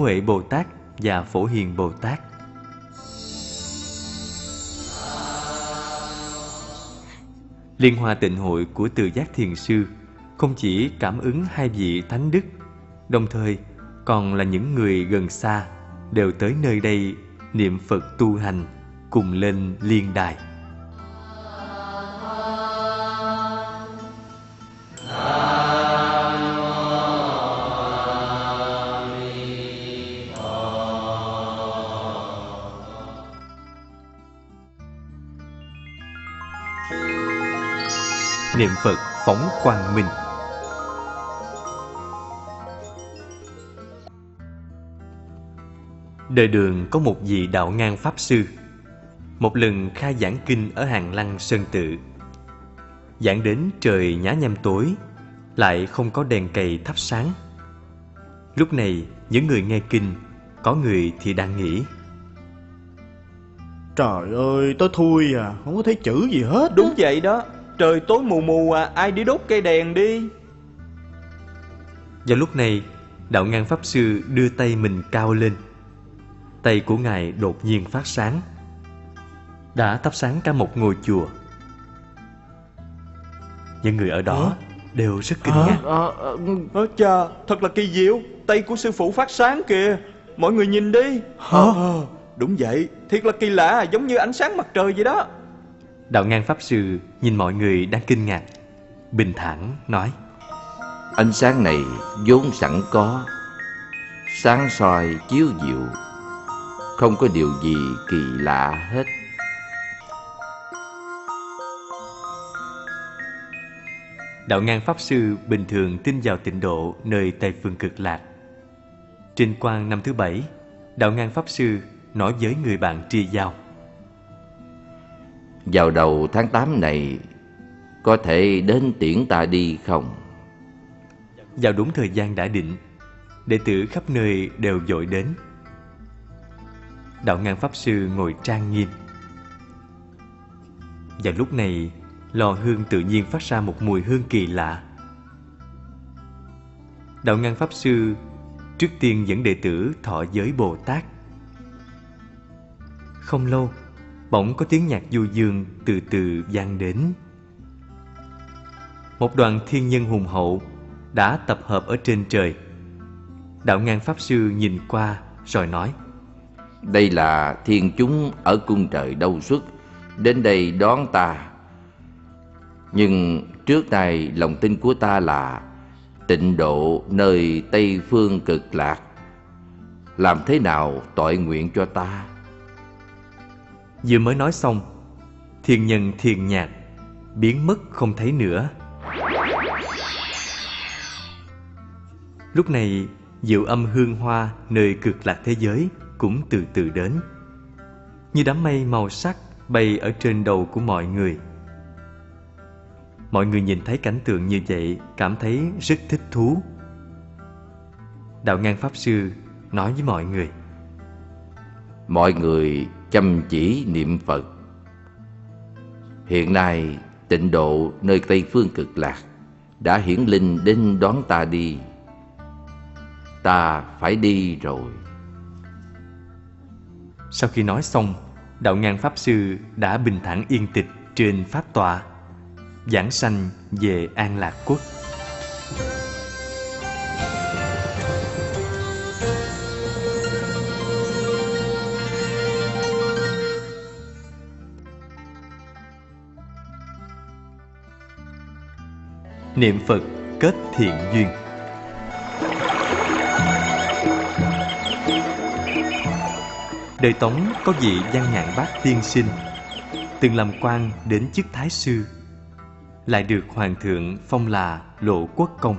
Huệ Bồ Tát và Phổ Hiền Bồ Tát. Liên Hoa Tịnh Hội của Từ Giác Thiền Sư không chỉ cảm ứng hai vị thánh đức, đồng thời còn là những người gần xa đều tới nơi đây niệm Phật tu hành, cùng lên liên đài. Niệm Phật phóng quang minh. Đời Đường có một vị Đạo Ngang Pháp Sư. Một lần khai giảng kinh ở Hàng Lăng Sơn Tự. Giảng đến trời nhá nhem tối, lại không có đèn cầy thắp sáng. Lúc này những người nghe kinh, có người thì đang nghĩ: Trời ơi, tối thui à, không có thấy chữ gì hết. Đúng vậy đó, trời tối mù mù à, ai đi đốt cây đèn đi. Vào lúc này, Đạo Ngang Pháp Sư đưa tay mình cao lên. Tay của Ngài đột nhiên phát sáng, đã thắp sáng cả một ngôi chùa. Những người ở đó đều rất kinh ngạc. Chà, thật là kỳ diệu, tay của sư phụ phát sáng kìa. Mọi người nhìn đi. Đúng vậy, thiệt là kỳ lạ, giống như ánh sáng mặt trời vậy đó. Đạo Ngang Pháp Sư nhìn mọi người đang kinh ngạc, bình thản nói: Ánh sáng này vốn sẵn có, sáng soi chiếu diệu, không có điều gì kỳ lạ hết. Đạo Ngang Pháp Sư bình thường tin vào tịnh độ nơi Tây Phương Cực Lạc. Trên Quang năm thứ 7, Đạo Ngang Pháp Sư nói với người bạn tri giao: Vào đầu tháng 8 này, có thể đến tiễn ta đi không? Vào đúng thời gian đã định, đệ tử khắp nơi đều vội đến. Đạo Ngang Pháp Sư ngồi trang nghiêm. Vào lúc này, lò hương tự nhiên phát ra một mùi hương kỳ lạ. Đạo Ngang Pháp Sư trước tiên dẫn đệ tử thọ giới Bồ Tát. Không lâu, bỗng có tiếng nhạc du dương từ từ vang đến. Một đoàn thiên nhân hùng hậu đã tập hợp ở trên trời. Đạo Ngang Pháp Sư nhìn qua rồi nói: Đây là thiên chúng ở cung trời Đâu Xuất đến đây đón ta. Nhưng trước nay lòng tin của ta là tịnh độ nơi Tây Phương Cực Lạc. Làm thế nào tội nguyện cho ta? Vừa mới nói xong, thiên nhân thiền nhạc biến mất không thấy nữa. Lúc này, diệu âm hương hoa nơi Cực Lạc thế giới cũng từ từ đến, như đám mây màu sắc bay ở trên đầu của mọi người. Mọi người nhìn thấy cảnh tượng như vậy cảm thấy rất thích thú. Đạo Ngang Pháp Sư nói với mọi người: Mọi người chăm chỉ niệm Phật. Hiện nay tịnh độ nơi Tây Phương Cực Lạc đã hiển linh đến đón ta đi. Ta phải đi rồi. Sau khi nói xong, Đạo Ngang Pháp Sư đã bình thản yên tịch trên pháp tọa, giảng sanh về An Lạc Quốc. Niệm Phật kết thiện duyên. Đời Tống có vị Văn Nhạn Bác tiên sinh, từng làm quan đến chức thái sư, lại được hoàng thượng phong là Lộ Quốc công.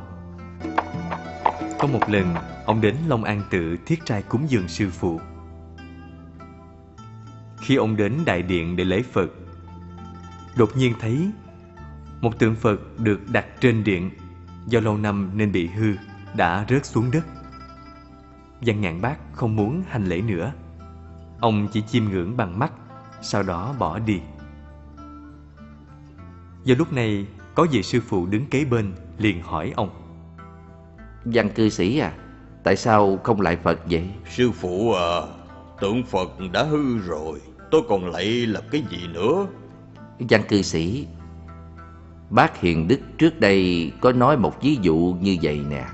Có một lần, ông đến Long An Tự thiết trai cúng dường sư phụ. Khi ông đến đại điện để lễ Phật, đột nhiên thấy một tượng Phật được đặt trên điện, do lâu năm nên bị hư, đã rớt xuống đất. Văn Nhạn Bác không muốn hành lễ nữa. Ông chỉ chiêm ngưỡng bằng mắt, sau đó bỏ đi. Vào lúc này, có vị sư phụ đứng kế bên liền hỏi ông: Văn cư sĩ à, Tại sao không lại Phật vậy? Sư phụ à, tượng Phật đã hư rồi, tôi còn lạy làm cái gì nữa? Văn cư sĩ, bác Hiền Đức trước đây có nói một ví dụ như vậy nè.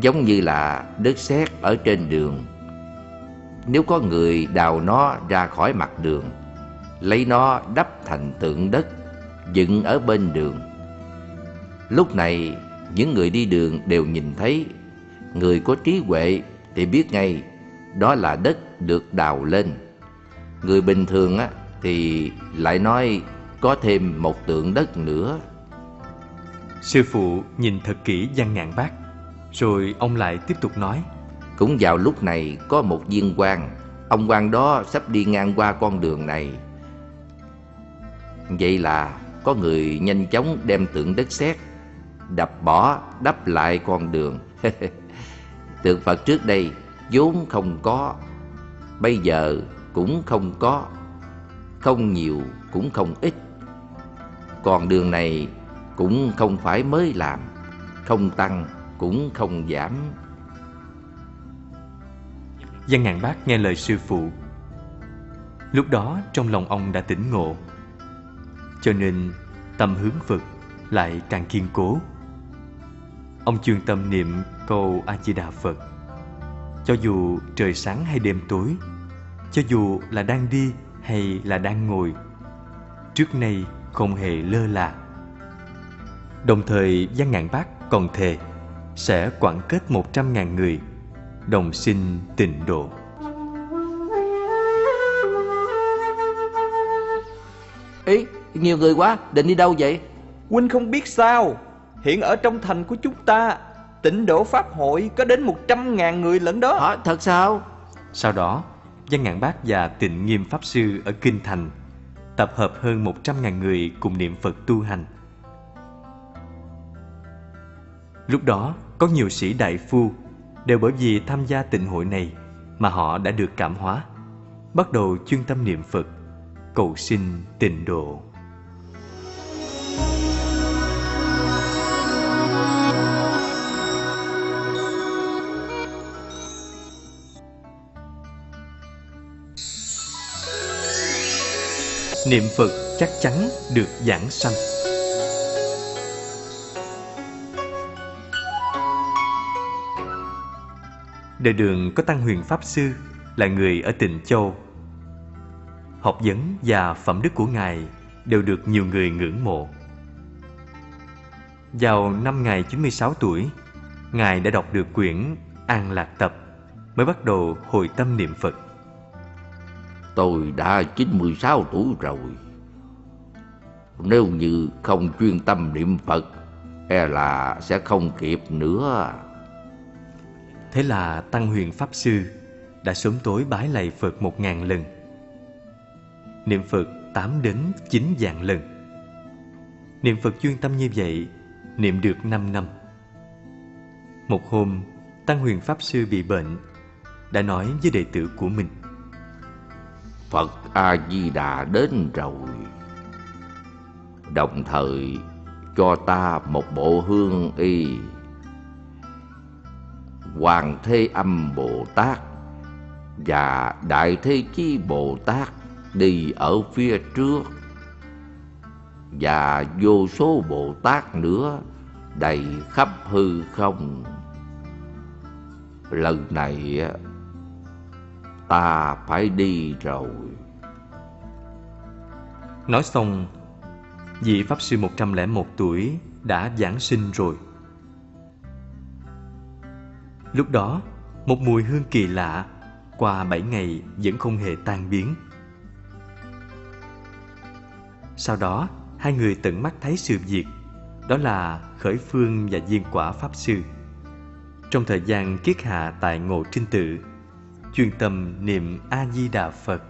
Giống như là đất sét ở trên đường. Nếu có người đào nó ra khỏi mặt đường, lấy nó đắp thành tượng đất, dựng ở bên đường. Lúc này những người đi đường đều nhìn thấy. Người có trí huệ thì biết ngay đó là đất được đào lên. Người bình thường á thì lại nói có thêm một tượng đất nữa. Sư phụ nhìn thật kỹ Văn Ngạn Bác, rồi ông lại tiếp tục nói. Cũng vào lúc này có một viên quan. Ông quan đó sắp đi ngang qua con đường này. Vậy là có người nhanh chóng đem tượng đất sét đập bỏ, đắp lại con đường. Tượng Phật trước đây vốn không có, bây giờ cũng không có, không nhiều cũng không ít. Con đường này cũng không phải mới làm, không tăng cũng không giảm. Văn Ngạn Bác nghe lời sư phụ. Lúc đó trong lòng ông đã tỉnh ngộ, cho nên tâm hướng Phật lại càng kiên cố. Ông chuyên tâm niệm câu A Di Đà Phật. Cho dù trời sáng hay đêm tối, cho dù là đang đi hay là đang ngồi, trước nay không hề lơ là. Đồng thời Văn Ngạn Bác còn thề sẽ quảng kết 100.000 người đồng sinh tịnh độ. Ý, nhiều người quá, định đi đâu vậy? Huynh không biết sao, hiện ở trong thành của chúng ta, tịnh độ pháp hội có đến 100.000 người lẫn đó. Hả, thật sao? Sau đó, Văn Ngạn Bác và Tịnh Nghiêm Pháp Sư ở Kinh Thành tập hợp hơn 100.000 người cùng niệm Phật tu hành. Lúc đó, có nhiều sĩ đại phu đều bởi vì tham gia tịnh hội này mà họ đã được cảm hóa, bắt đầu chuyên tâm niệm Phật, cầu xin tịnh độ. Niệm Phật chắc chắn được giảng sanh. Đời Đường có Tăng Huyền Pháp Sư là người ở Tịnh Châu. Học vấn và phẩm đức của Ngài đều được nhiều người ngưỡng mộ. Vào năm Ngài 96 tuổi, Ngài đã đọc được quyển An Lạc Tập, mới bắt đầu hồi tâm niệm Phật. Tôi đã 96 tuổi rồi. Nếu như không chuyên tâm niệm Phật, e là sẽ không kịp nữa. Thế là Tăng Huyền Pháp Sư đã sớm tối bái lạy Phật 1.000 lần, niệm Phật 8 đến 9 vạn lần. Niệm Phật chuyên tâm như vậy, niệm được 5 năm. Một hôm, Tăng Huyền Pháp Sư bị bệnh, đã nói với đệ tử của mình: Phật A-di-đà đến rồi, đồng thời cho ta một bộ hương y. Hoàng Thế Âm Bồ Tát và Đại Thế Chí Bồ Tát đi ở phía trước, và vô số Bồ Tát nữa đầy khắp hư không. Lần này ta phải đi rồi. Nói xong, vị Pháp Sư 101 tuổi đã giảng sinh rồi. Lúc đó, một mùi hương kỳ lạ qua 7 ngày vẫn không hề tan biến. Sau đó, hai người tận mắt thấy sự việc, đó là Khởi Phương và Diên Quả Pháp Sư. Trong thời gian kiết hạ tại Ngộ Trinh Tự, chuyên tâm niệm A-di-đà Phật.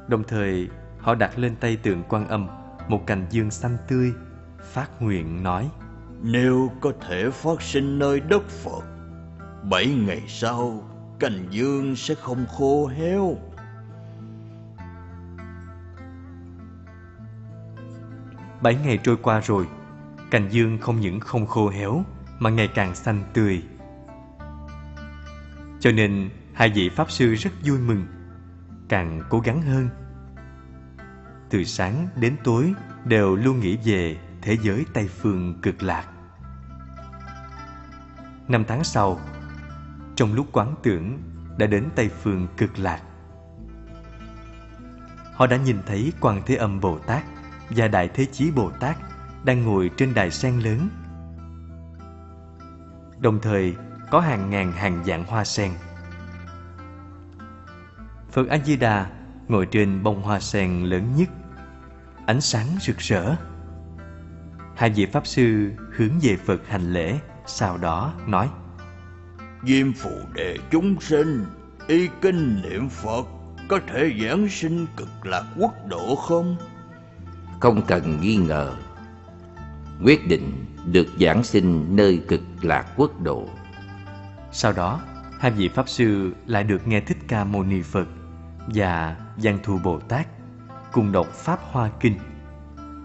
Đồng thời, họ đặt lên tay tượng Quan Âm một cành dương xanh tươi, phát nguyện nói: Nếu có thể phát sinh nơi đất Phật, 7 ngày sau cành dương sẽ không khô héo. 7 ngày trôi qua rồi, cành dương không những không khô héo mà ngày càng xanh tươi, cho nên hai vị Pháp Sư rất vui mừng, càng cố gắng hơn. Từ sáng đến tối đều luôn nghĩ về thế giới Tây Phương Cực Lạc. 5 tháng sau, trong lúc quán tưởng đã đến Tây Phương Cực Lạc, họ đã nhìn thấy Quan Thế Âm Bồ Tát và Đại Thế Chí Bồ Tát đang ngồi trên đài sen lớn. Đồng thời có hàng ngàn hàng vạn hoa sen. Phật A Di Đà ngồi trên bông hoa sen lớn nhất, ánh sáng rực rỡ. Hai vị Pháp Sư hướng về Phật hành lễ, sau đó nói: Diêm Phù Đề chúng sinh, y kinh niệm Phật, có thể giảng sinh Cực Lạc quốc độ không? Không cần nghi ngờ, quyết định được giảng sinh nơi Cực Lạc quốc độ. Sau đó, hai vị Pháp Sư lại được nghe Thích Ca Mâu Ni Phật và Văn Thù Bồ Tát cùng đọc Pháp Hoa Kinh.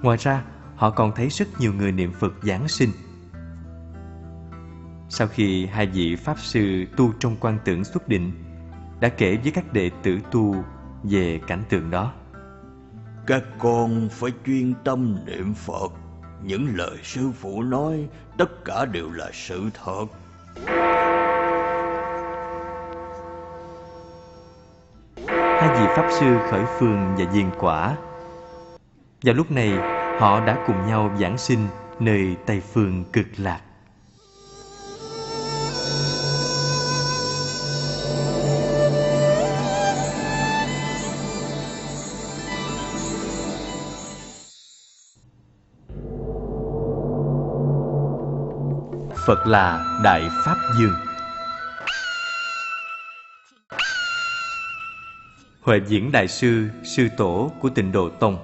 Ngoài ra, họ còn thấy rất nhiều người niệm Phật giảng sinh. Sau khi hai vị Pháp Sư tu trong quan tưởng xuất định đã kể với các đệ tử tu về cảnh tượng đó. Các con phải chuyên tâm niệm Phật. Những lời sư phụ nói tất cả đều là sự thật. Hai vị Pháp Sư khởi phương và diên quả. Vào lúc này, họ đã cùng nhau giảng sinh nơi Tây Phương Cực Lạc. Phật là Đại Pháp Dương. Huệ Diễn Đại Sư, sư tổ của Tịnh Độ Tông,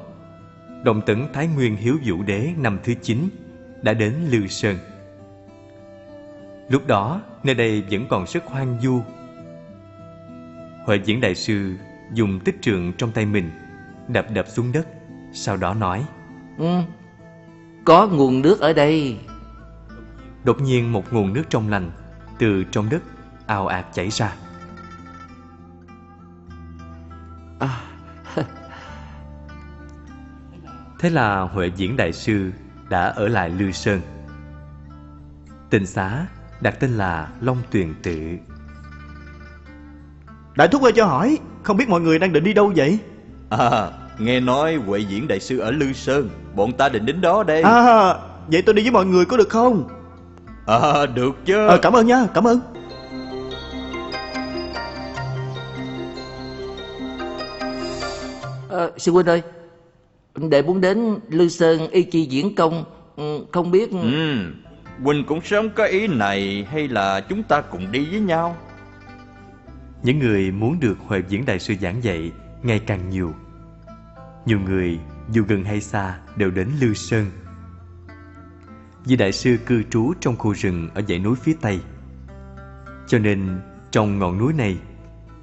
Đồng Tẩn Thái Nguyên Hiếu Vũ Đế năm thứ 9 đã đến Lư Sơn. Lúc đó, nơi đây vẫn còn rất hoang vu. Huệ Diễn Đại Sư dùng tích trượng trong tay mình đập đập xuống đất, sau đó nói: Có nguồn nước ở đây. Đột nhiên một nguồn nước trong lành từ trong đất ào ạt chảy ra. Thế là Huệ Diễn Đại Sư đã ở lại Lư Sơn. Tịnh xá đặt tên là Long Tuyền Tự. Đại thúc ơi, cho hỏi, không biết mọi người đang định đi đâu vậy? Nghe nói Huệ Diễn Đại Sư ở Lư Sơn, bọn ta định đến đó đây. Vậy tôi đi với mọi người có được không? Được chứ. Cảm ơn nha, cảm ơn. Sư huynh ơi, đệ muốn đến Lư Sơn y chi diễn công, không biết... Huynh cũng sớm có ý này, hay là chúng ta cùng đi với nhau? Những người muốn được Huệ Diễn Đại Sư giảng dạy ngày càng nhiều. Nhiều người dù gần hay xa đều đến Lư Sơn. Vì Đại Sư cư trú trong khu rừng ở dãy núi phía Tây, cho nên trong ngọn núi này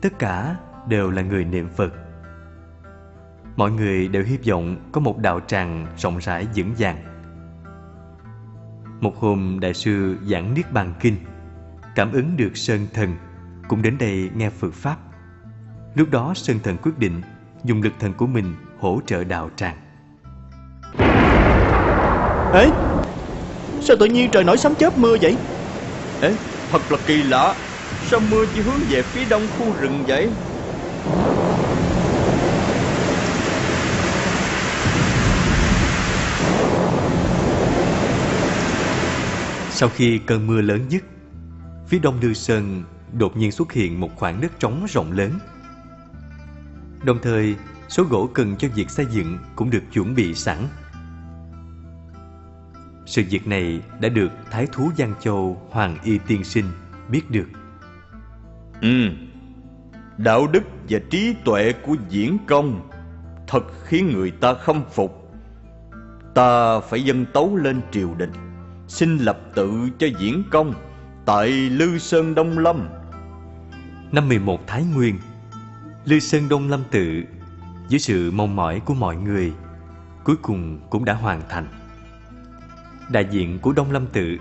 tất cả đều là người niệm Phật. Mọi người đều hy vọng có một đạo tràng rộng rãi vững vàng. Một hôm Đại Sư giảng Niết Bàn Kinh, cảm ứng được Sơn Thần cũng đến đây nghe Phật Pháp. Lúc đó Sơn Thần quyết định dùng lực thần của mình hỗ trợ đạo tràng. Ê, sao tự nhiên trời nổi sấm chớp mưa vậy? Thật là kỳ lạ. Sao mưa chỉ hướng về phía đông khu rừng vậy? Sau khi cơn mưa lớn dứt, phía đông Lư Sơn đột nhiên xuất hiện một khoảng đất trống rộng lớn. Đồng thời, số gỗ cần cho việc xây dựng cũng được chuẩn bị sẵn. Sự việc này đã được Thái thú Giang Châu Hoàng Y Tiên Sinh biết được. Đạo đức và trí tuệ của Diễn Công thật khiến người ta khâm phục. Ta phải dâng tấu lên triều đình, xin lập tự cho Diễn Công tại Lư Sơn Đông Lâm. Năm 11 Thái Nguyên, Lư Sơn Đông Lâm tự dưới sự mong mỏi của mọi người cuối cùng cũng đã hoàn thành. Đại diện của Đông Lâm tự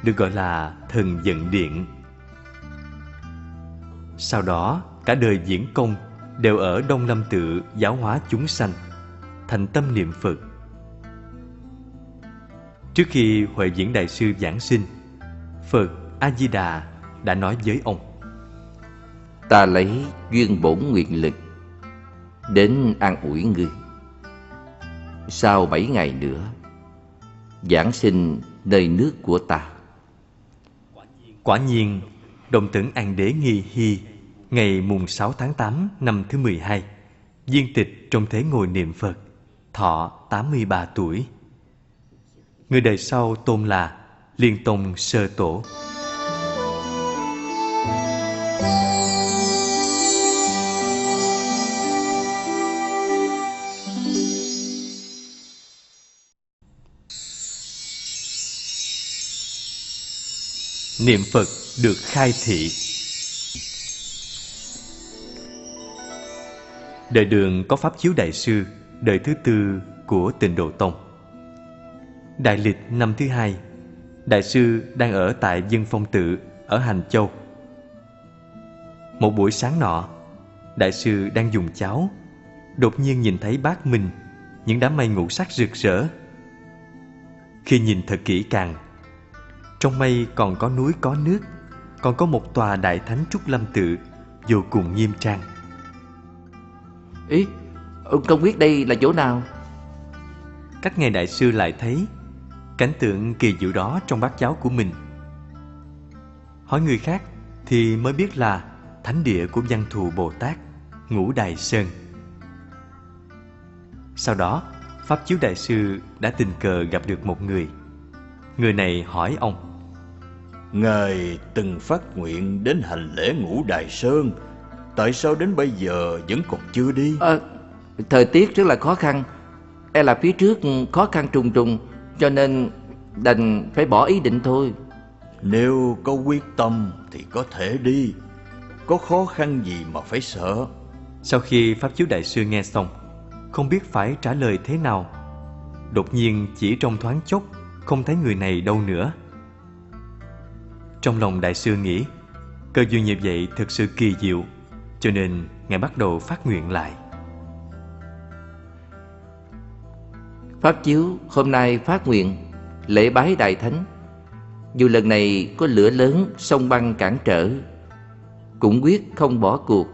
được gọi là Thần Vận Điện. Sau đó cả đời Diễn Công đều ở Đông Lâm Tự giáo hóa chúng sanh, thành tâm niệm Phật. Trước khi Huệ Diễn Đại Sư giảng sinh, Phật A-di-đà đã nói với ông: Ta lấy duyên bổn nguyện lực đến an ủi ngươi. Sau 7 ngày nữa, giảng sinh nơi nước của ta. Quả nhiên, Đồng Tẩn An Đế Nghi Hy ngày mùng 6 tháng 8 năm thứ 12, viên tịch trong thế ngồi niệm Phật, thọ 83 tuổi. Người đời sau tôn là Liên Tông Sơ Tổ. Niệm Phật được khai thị. Đời Đường có Pháp Chiếu Đại Sư, đời thứ tư của Tịnh Độ Tông. Đại lịch năm thứ 2, Đại sư đang ở tại Dân Phong Tự ở Hành Châu. Một buổi sáng nọ, Đại sư đang dùng cháo, đột nhiên nhìn thấy bát minh những đám mây ngũ sắc rực rỡ. Khi nhìn thật kỹ càng, trong mây còn có núi có nước, còn có một tòa Đại Thánh Trúc Lâm Tự vô cùng nghiêm trang. Ý, ông không biết đây là chỗ nào? Cách ngày Đại sư lại thấy cảnh tượng kỳ diệu đó trong bát cháo của mình. Hỏi người khác thì mới biết là thánh địa của Văn Thù Bồ Tát, Ngũ Đài Sơn. Sau đó, Pháp Chiếu Đại Sư đã tình cờ gặp được một người. Người này hỏi ông: Ngài từng phát nguyện đến hành lễ Ngũ Đài Sơn, tại sao đến bây giờ vẫn còn chưa đi? Thời tiết rất là khó khăn, là phía trước khó khăn trùng trùng, cho nên đành phải bỏ ý định thôi. Nếu có quyết tâm thì có thể đi, có khó khăn gì mà phải sợ. Sau khi Pháp Chiếu Đại Sư nghe xong, không biết phải trả lời thế nào. Đột nhiên chỉ trong thoáng chốc không thấy người này đâu nữa. Trong lòng Đại Sư nghĩ cơ duyên như vậy thực sự kỳ diệu, cho nên Ngài bắt đầu phát nguyện lại. Pháp Chiếu hôm nay phát nguyện lễ bái Đại Thánh. Dù lần này có lửa lớn sông băng cản trở, cũng quyết không bỏ cuộc.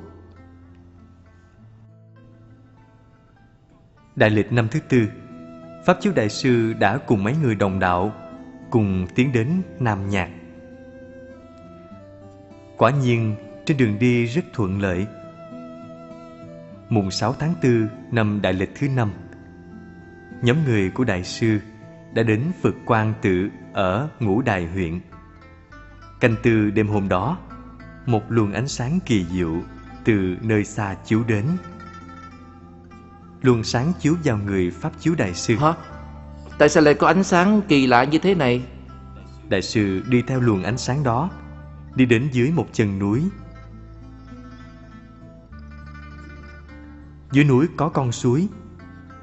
Đại lịch năm thứ tư, Pháp Chiếu Đại Sư đã cùng mấy người đồng đạo cùng tiến đến Nam Nhạc. Quả nhiên trên đường đi rất thuận lợi. Mùng 6 tháng 4 năm Đại lịch thứ 5, nhóm người của Đại Sư đã đến Phật Quang Tự ở Ngũ Đài huyện. Canh tư đêm hôm đó, một luồng ánh sáng kỳ diệu từ nơi xa chiếu đến. Luồng sáng chiếu vào người Pháp Chiếu Đại Sư. Hả? Tại sao lại có ánh sáng kỳ lạ như thế này? Đại Sư đi theo luồng ánh sáng đó, đi đến dưới một chân núi. Dưới núi có con suối,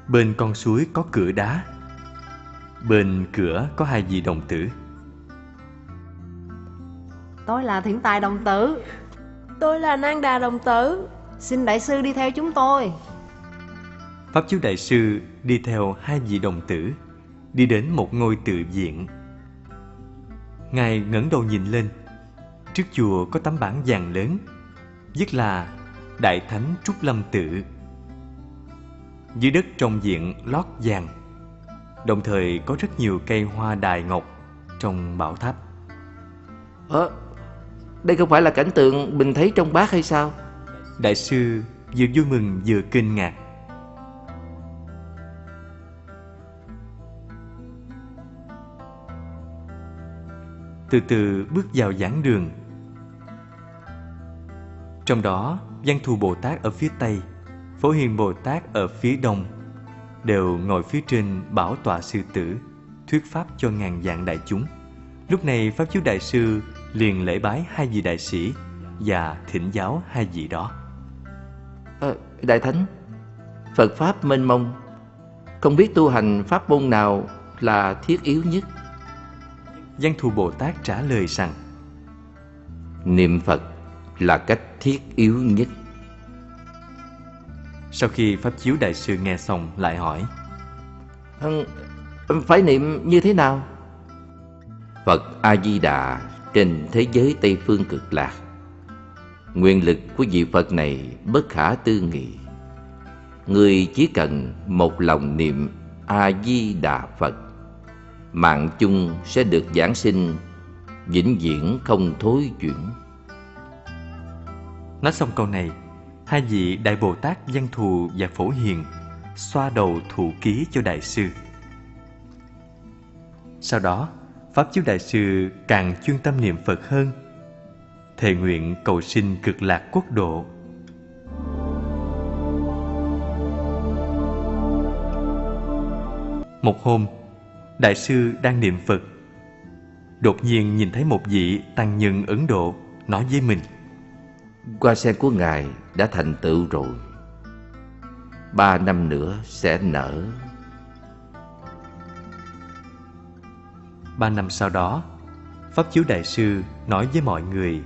bên con suối có cửa đá, bên cửa có 2 vị đồng tử. Tôi là Thiện Tài đồng tử. Tôi là Nan Đà đồng tử. Xin Đại Sư đi theo chúng tôi. Pháp Chiếu Đại Sư đi theo 2 vị đồng tử, đi đến một ngôi tự viện. Ngài ngẩng đầu nhìn lên. Trước chùa có tấm bảng vàng lớn, viết là Đại Thánh Trúc Lâm Tự. Dưới đất trong viện lót vàng, đồng thời có rất nhiều cây hoa đài ngọc trong bảo tháp. Đây không phải là cảnh tượng mình thấy trong bát hay sao? Đại sư vừa vui mừng vừa kinh ngạc. Từ từ bước vào giảng đường. Trong đó, Văn Thù Bồ Tát ở phía Tây, Phổ Hiền Bồ Tát ở phía Đông đều ngồi phía trên bảo tọa sư tử, thuyết pháp cho ngàn vạn đại chúng. Lúc này Pháp Chiếu Đại Sư liền lễ bái 2 vị đại sĩ và thỉnh giáo 2 vị đó. Đại Thánh, Phật Pháp mênh mông, không biết tu hành pháp môn nào là thiết yếu nhất? Văn Thù Bồ Tát trả lời rằng: Niệm Phật là cách thiết yếu nhất. Sau khi Pháp Chiếu Đại sư nghe xong lại hỏi: Phải niệm như thế nào? Phật A-di-đà trên thế giới Tây Phương Cực Lạc. Nguyện lực của vị Phật này bất khả tư nghị. Người chỉ cần một lòng niệm A-di-đà Phật, mạng chung sẽ được giảng sinh, vĩnh viễn không thối chuyển. Nói xong câu này, hai vị Đại Bồ Tát Văn Thù và Phổ Hiền xoa đầu thụ ký cho Đại sư. Sau đó, Pháp Chiếu Đại sư càng chuyên tâm niệm Phật hơn, thề nguyện cầu sinh Cực Lạc quốc độ. Một hôm, Đại sư đang niệm Phật, đột nhiên nhìn thấy một vị tăng nhân Ấn Độ nói với mình: Hoa sen của Ngài đã thành tựu rồi, 3 năm nữa sẽ nở. 3 năm sau đó, Pháp Chiếu Đại sư nói với mọi người